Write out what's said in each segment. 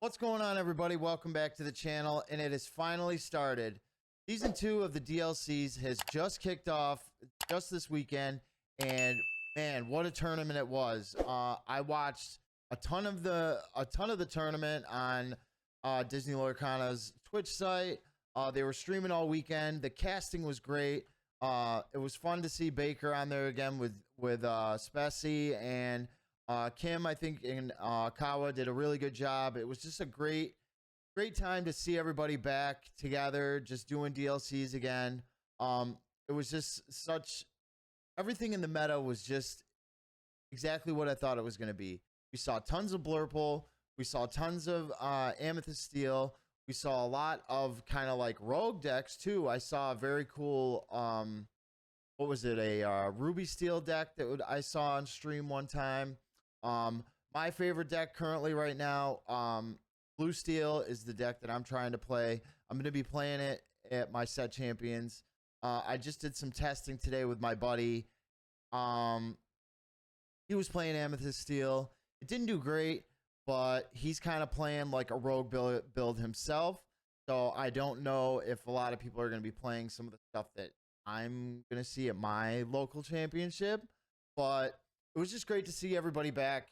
What's going on, everybody? Welcome back to the channel, and it has finally started. Season 2 of the DLCs has just kicked off just this weekend, and man, what a tournament it was. I watched a ton of the tournament on Disney Lorcana's Twitch site. They were streaming all weekend. The casting was great. It was fun to see Baker on there again with Spessy and Kim, I think, and Kawa did a really good job. It was just a great time to see everybody back together, just doing DLCs again. It was just everything in the meta was just exactly what I thought it was going to be. We saw tons of Blurple. We saw tons of Amethyst Steel. We saw a lot of kind of like rogue decks too. I saw a very cool, what was it? A Ruby Steel deck that I saw on stream one time. My favorite deck currently right now, Blue Steel is the deck that I'm trying to play. I'm going to be playing it at my set champions. I just did some testing today with my buddy. He was playing Amethyst Steel. It didn't do great, but he's kind of playing like a rogue build himself. So I don't know if a lot of people are going to be playing some of the stuff that I'm going to see at my local championship, but it was just great to see everybody back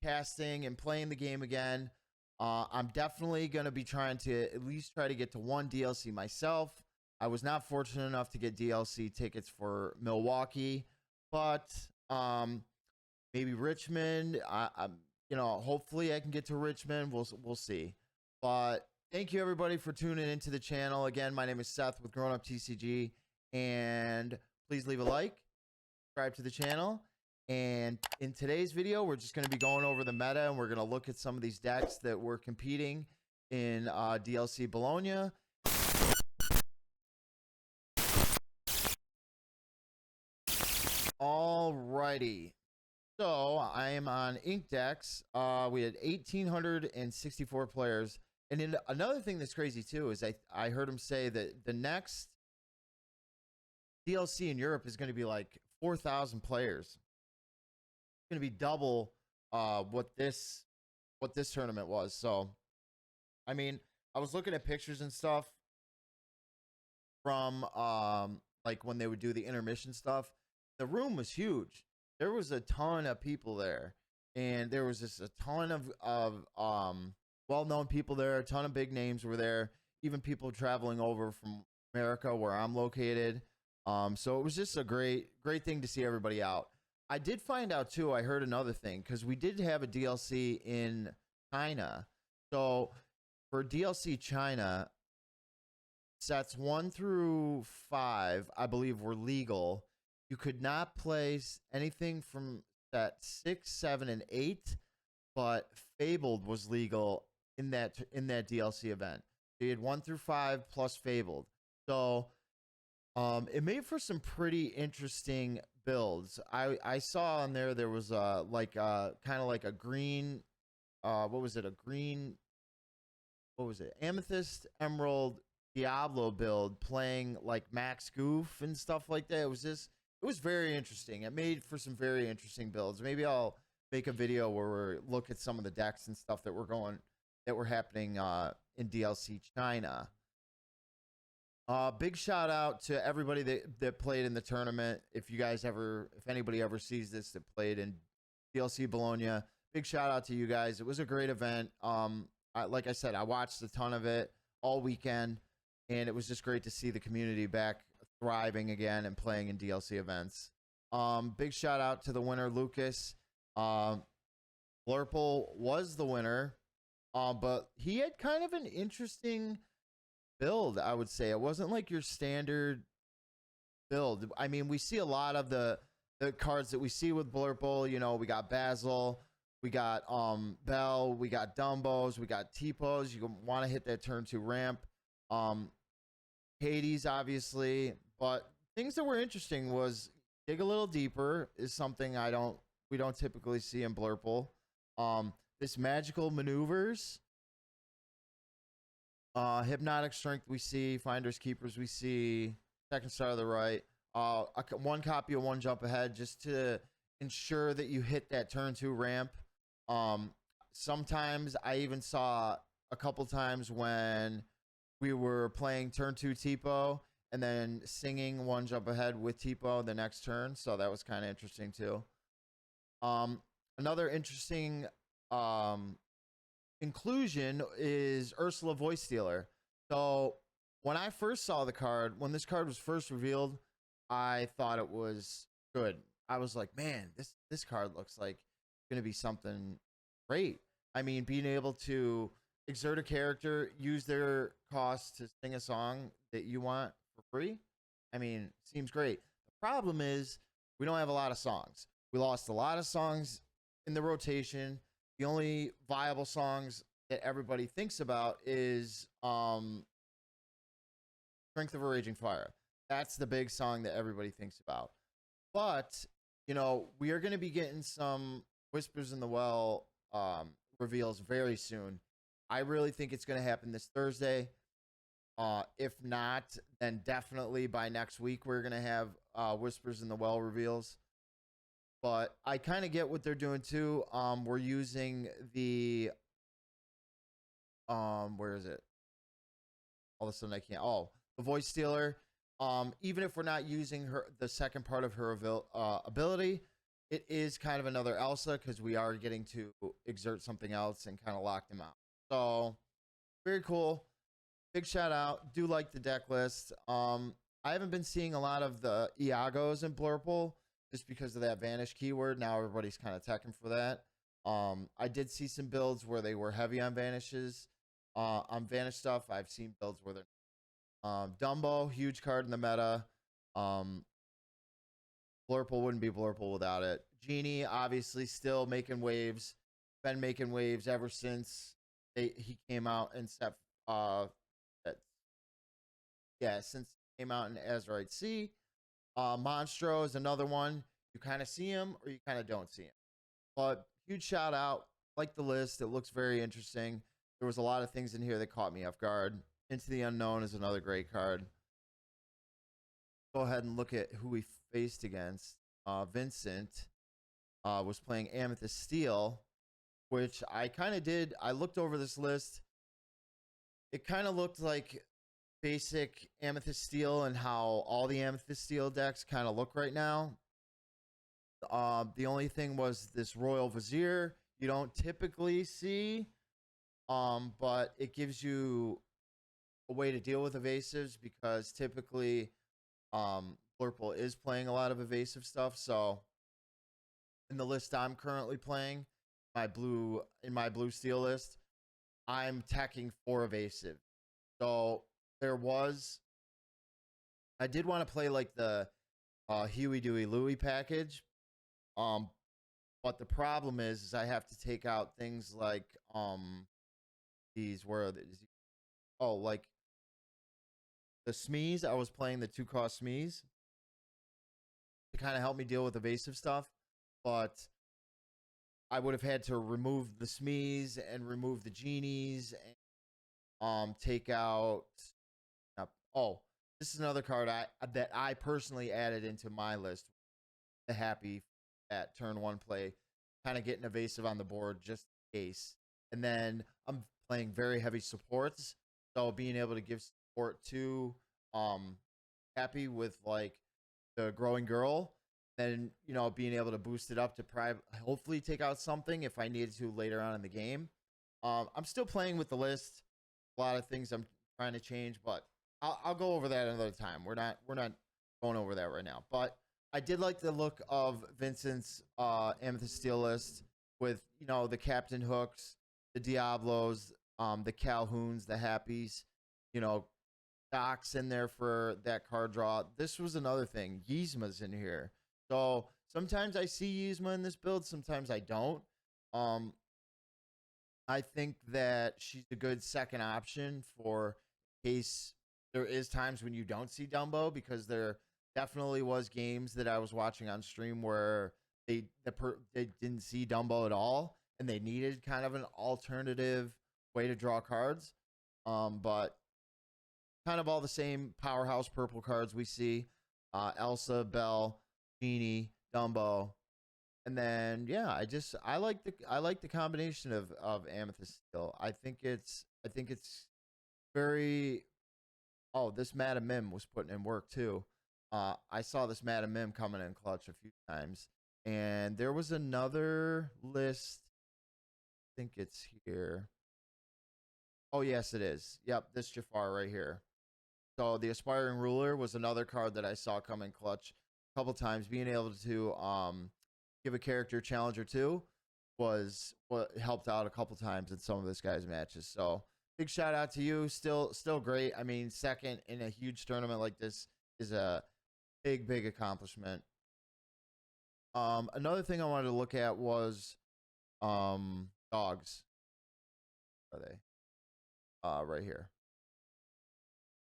casting and playing the game again. I'm definitely going to be trying to at least try to get to one DLC myself. I was not fortunate enough to get DLC tickets for Milwaukee, but maybe Richmond. Hopefully I can get to Richmond. We'll see. But thank you, everybody, for tuning into the channel. Again, my name is Seth with Grown Up TCG, and please leave a like, subscribe to the channel. And in today's video, we're just going to be going over the meta, and we're going to look at some of these decks that were competing in DLC Bologna. Alrighty. So I am on Inkdex. We had 1,864 players. And then another thing that's crazy too is I heard him say that the next DLC in Europe is going to be like 4,000 players. It's going to be double what this tournament was. So, I mean, I was looking at pictures and stuff from like when they would do the intermission stuff. The room was huge. There was a ton of people there, and there was just a ton of well-known people there. A ton of big names were there, even people traveling over from America, where I'm located. So it was just a great thing to see everybody out. I did find out too, I heard another thing, because we did have a DLC in China. So for DLC China, sets 1 through 5, I believe, were legal. You could not place anything from set 6, 7, and 8, but Fabled was legal in that DLC event. So you had 1 through 5 plus Fabled. So it made for some pretty interesting builds. I saw on there was kind of like a green, what was it? Amethyst Emerald Diablo build playing like Max Goof and stuff like that. It was very interesting. It made for some very interesting builds. Maybe I'll make a video where we look at some of the decks and stuff that were happening in DLC China. Big shout out to everybody that played in the tournament. If anybody ever sees this that played in DLC Bologna, big shout out to you guys. It was a great event. Like I said, I watched a ton of it all weekend, and it was just great to see the community back thriving again and playing in DLC events. Big shout out to the winner, Lucas. Blurple was the winner, but he had kind of an interesting build, I would say. It wasn't like your standard build. I mean, we see a lot of the cards that we see with Blurple. You know, we got Basil, we got Bell, we got Dumbos, we got T-Pose. You want to hit that turn 2 ramp. Hades, obviously. But things that were interesting was dig a little deeper is something we don't typically see in Blurple. This magical maneuvers, hypnotic strength we see, finders keepers we see, second star to the right, 1 copy of 1 jump ahead just to ensure that you hit that turn 2 ramp. sometimes I even saw a couple times when we were playing turn 2 Tipo and then singing one jump ahead with Tipo the next turn. So that was kind of interesting too. Another interesting inclusion is Ursula Voice Stealer. So when I first saw the card, when this card was first revealed, I thought it was good. I was like, man, this card looks like it's gonna be something great. I mean, being able to exert a character, use their cost to sing a song that you want for free. I mean, seems great. The problem is we don't have a lot of songs. We lost a lot of songs in the rotation. The only viable songs that everybody thinks about is Strength of a Raging Fire. That's the big song that everybody thinks about. But, you know, we are going to be getting some Whispers in the Well reveals very soon. I really think it's going to happen this Thursday. If not, then definitely by next week we're going to have Whispers in the Well reveals. But I kind of get what they're doing too. We're using the where is it? All of a sudden I can't. Oh, the Voice Stealer. Even if we're not using her the second part of her ability, it is kind of another Elsa because we are getting to exert something else and kind of lock them out. So very cool. Big shout out. Do like the deck list. I haven't been seeing a lot of the Iagos in Blurple just because of that Vanish keyword. Now everybody's kind of teching for that. I did see some builds where they were heavy on Vanishes. On Vanish stuff, I've seen builds where they're Dumbo, huge card in the meta. Blurple wouldn't be Blurple without it. Genie, obviously, still making waves. Been making waves ever since he came out and set. Since he came out in Azurite Sea. Monstro is another one. You kind of see him or you kind of don't see him. But huge shout out. Like the list. It looks very interesting. There was a lot of things in here that caught me off guard. Into the Unknown is another great card. Go ahead and look at who we faced against. Vincent was playing Amethyst Steel, which I kind of did. I looked over this list. It kind of looked like basic Amethyst Steel and how all the Amethyst Steel decks kind of look right now. The only thing was this Royal Vizier you don't typically see, but it gives you a way to deal with evasives because typically Blurple is playing a lot of evasive stuff. So in the list I'm currently playing, my blue steel list, I'm teching for evasive. So I did want to play like the Huey Dewey Louie package. But the problem is I have to take out things like these like the Smees. I was playing the 2-cost Smees to kind of help me deal with evasive stuff, but I would have had to remove the Smees and remove the Genies and take out this is another card that I personally added into my list. The Happy at turn 1 play, kind of getting evasive on the board just in case. And then I'm playing very heavy supports, so being able to give support to Happy with like the Growing Girl, then being able to boost it up to hopefully take out something if I needed to later on in the game. I'm still playing with the list. A lot of things I'm trying to change, but I'll go over that another time. We're not going over that right now. But I did like the look of Vincent's Amethyst Steel list with the Captain Hooks, the Diablos, the Calhouns, the Happies, Doc's in there for that card draw. This was another thing. Yzma's in here. So sometimes I see Yzma in this build, sometimes I don't. I think that she's a good second option for case there is times when you don't see Dumbo, because there definitely was games that I was watching on stream where they didn't see Dumbo at all and they needed kind of an alternative way to draw cards. But kind of all the same powerhouse purple cards we see. Elsa, Belle, Genie, Dumbo. And then yeah, I like the combination of Amethyst Steel. I think it's very. Oh, this Madam Mim was putting in work too. I saw this Madam Mim coming in clutch a few times, and there was another list. I think it's here. Oh yes, it is. Yep, this Jafar right here. So the Aspiring Ruler was another card that I saw come in clutch a couple times. Being able to give a character challenge or two was what helped out a couple times in some of this guy's matches. So big shout out to you. Still great. I mean, second in a huge tournament like this is a big accomplishment. Another thing I wanted to look at was dogs. Are they? Right here.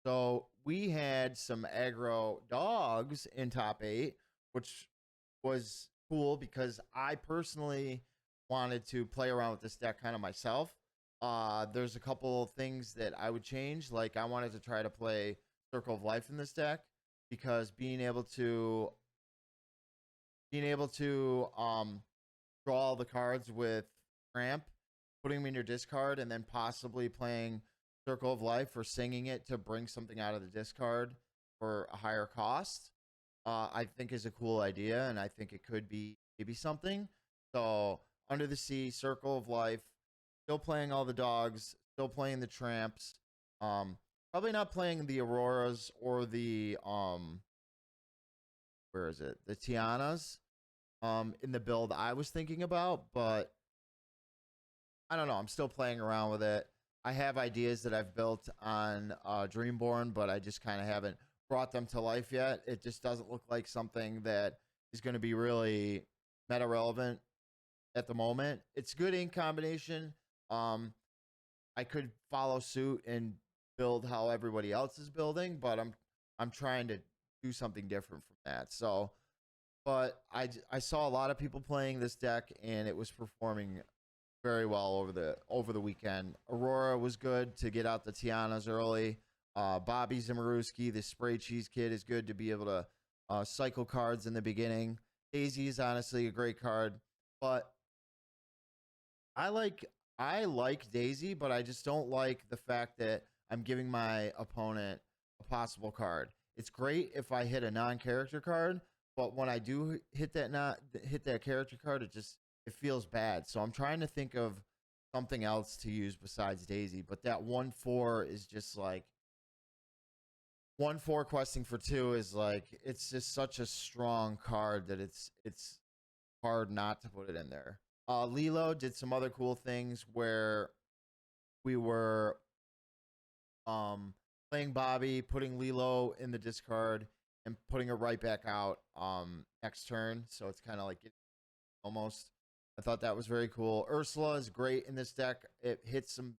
So we had some aggro dogs in top 8, which was cool because I personally wanted to play around with this deck kind of myself. There's a couple things that I would change. Like I wanted to try to play Circle of Life in this deck because being able to draw all the cards with Cramp, putting them in your discard, and then possibly playing Circle of Life or singing it to bring something out of the discard for a higher cost, I think is a cool idea, and I think it could be maybe something. So Under the Sea, Circle of Life, still playing all the dogs, still playing the tramps. Probably not playing the Auroras or the where is it? The Tianas in the build I was thinking about, but I don't know. I'm still playing around with it. I have ideas that I've built on Dreamborn, but I just kind of haven't brought them to life yet. It just doesn't look like something that is going to be really meta relevant at the moment. It's good in combination. I could follow suit and build how everybody else is building, but I'm trying to do something different from that. So, but I saw a lot of people playing this deck, and it was performing very well over the weekend. Aurora was good to get out the Tianas early. Bobby Zimmerowski, the Spray Cheese Kid, is good to be able to cycle cards in the beginning. Daisy is honestly a great card, but I like Daisy, but I just don't like the fact that I'm giving my opponent a possible card. It's great if I hit a non-character card, but when I do hit that character card, it feels bad. So I'm trying to think of something else to use besides Daisy, but that 1/4 is just like 1/4 questing for 2 is like it's just such a strong card that it's hard not to put it in there. Lilo did some other cool things where we were playing Bobby, putting Lilo in the discard, and putting it right back out next turn. So it's kind of like almost. I thought that was very cool. Ursula is great in this deck. It hits some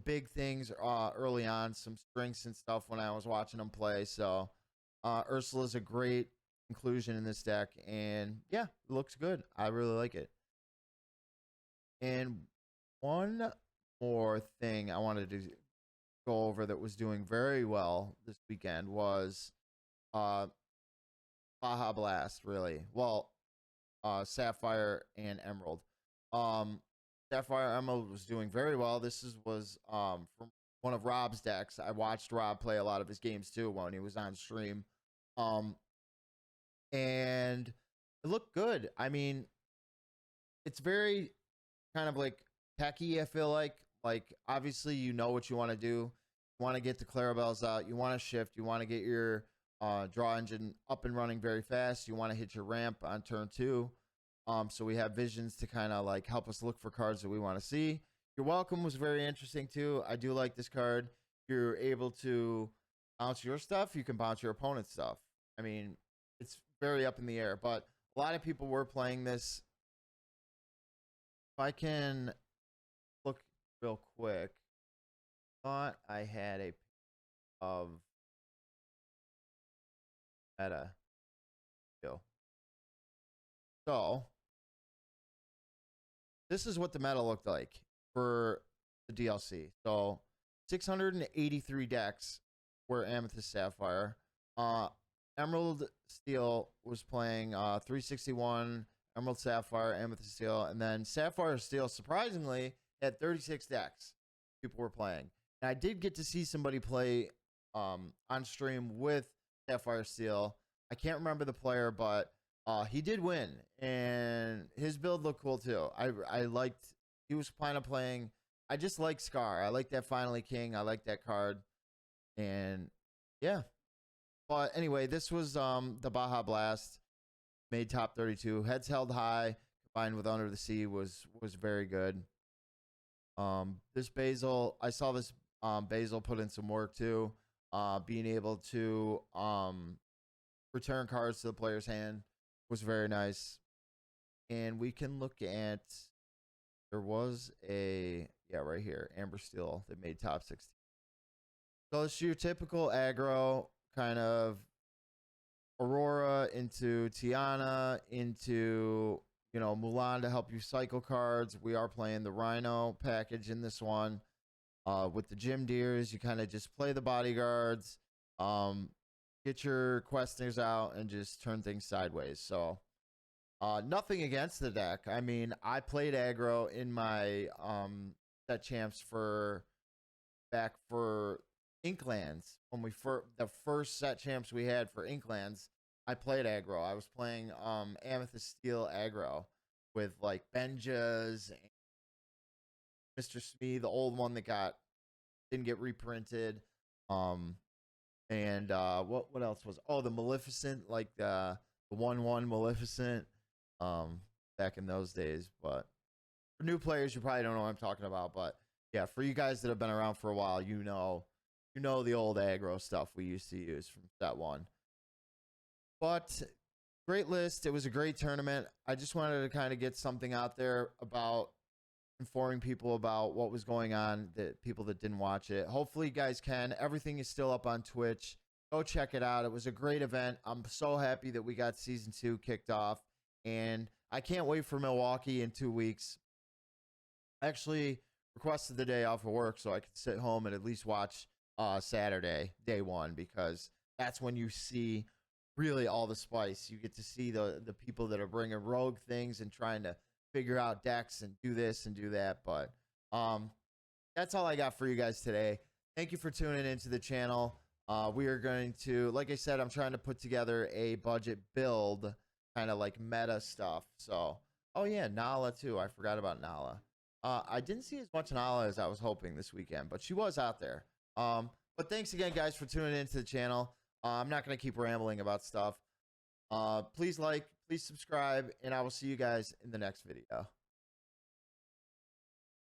big things early on, some strengths and stuff when I was watching them play. So Ursula is a great inclusion in this deck, and yeah, it looks good. I really like it. And one more thing I wanted to go over that was doing very well this weekend was Baja Blast, really. Well, Sapphire and Emerald. Sapphire Emerald was doing very well. Was from one of Rob's decks. I watched Rob play a lot of his games too when he was on stream. And it looked good. I mean, it's very kind of like techy, I feel like obviously you know what you want to do. You want to get the Clarabelles out, you want to shift, you want to get your draw engine up and running very fast, you want to hit your ramp on turn 2. So we have visions to kind of like help us look for cards that we want to see. Your Welcome was very interesting too. I do like this card. You're able to bounce your stuff, you can bounce your opponent's stuff. I mean, it's very up in the air, but a lot of people were playing this. If I can look real quick, thought I had a of meta. So this is what the meta looked like for the DLC. So 683 decks were Amethyst Sapphire. Emerald Steel was playing 361. Emerald Sapphire, Amethyst Steel, and then Sapphire Steel, surprisingly, had 36 decks people were playing. And I did get to see somebody play on stream with Sapphire Steel. I can't remember the player, but he did win, and his build looked cool too. I liked, he was kind of playing, I just like Scar. I like that Finally King. I like that card. And yeah. But anyway, this was the Baja Blast. Made top 32. Heads held high combined with Under the Sea was very good. This Basil, I saw this Basil put in some work too. Being able to return cards to the player's hand was very nice. And we can look at, there was a, yeah, right here, Amber Steel that made top 16. So it's your typical aggro kind of Aurora into Tiana into, you know, Mulan to help you cycle cards. We are playing the Rhino package in this one. With the Gym Deers, you kind of just play the bodyguards, get your questers out, and just turn things sideways. So nothing against the deck. I mean, I played aggro in my set champs for back for Inklands when we the first set champs we had for Inklands. I played aggro. I was playing Amethyst Steel aggro with like Benjas and Mr. Smee, the old one that didn't get reprinted. And what else was, oh, the Maleficent, like the 1/1 Maleficent back in those days. But for new players, you probably don't know what I'm talking about. But yeah, for you guys that have been around for a while, you know the old aggro stuff we used to use from set 1. But great list. It was a great tournament. I just wanted to kind of get something out there about informing people about what was going on, that people that didn't watch it. Hopefully you guys can. Everything is still up on Twitch. Go check it out. It was a great event. I'm so happy that we got season 2 kicked off, and I can't wait for Milwaukee in 2 weeks. I actually requested the day off of work so I could sit home and at least watch Saturday, day 1, because that's when you see really all the spice. You get to see the people that are bringing rogue things and trying to figure out decks and do this and do that. But that's all I got for you guys today. Thank you for tuning into the channel. We are going to, like I said, I'm trying to put together a budget build, kind of like meta stuff. So, oh yeah, Nala too. I forgot about Nala. I didn't see as much Nala as I was hoping this weekend, but she was out there. But thanks again, guys, for tuning into the channel. I'm not going to keep rambling about stuff. Please like, please subscribe, and I will see you guys in the next video.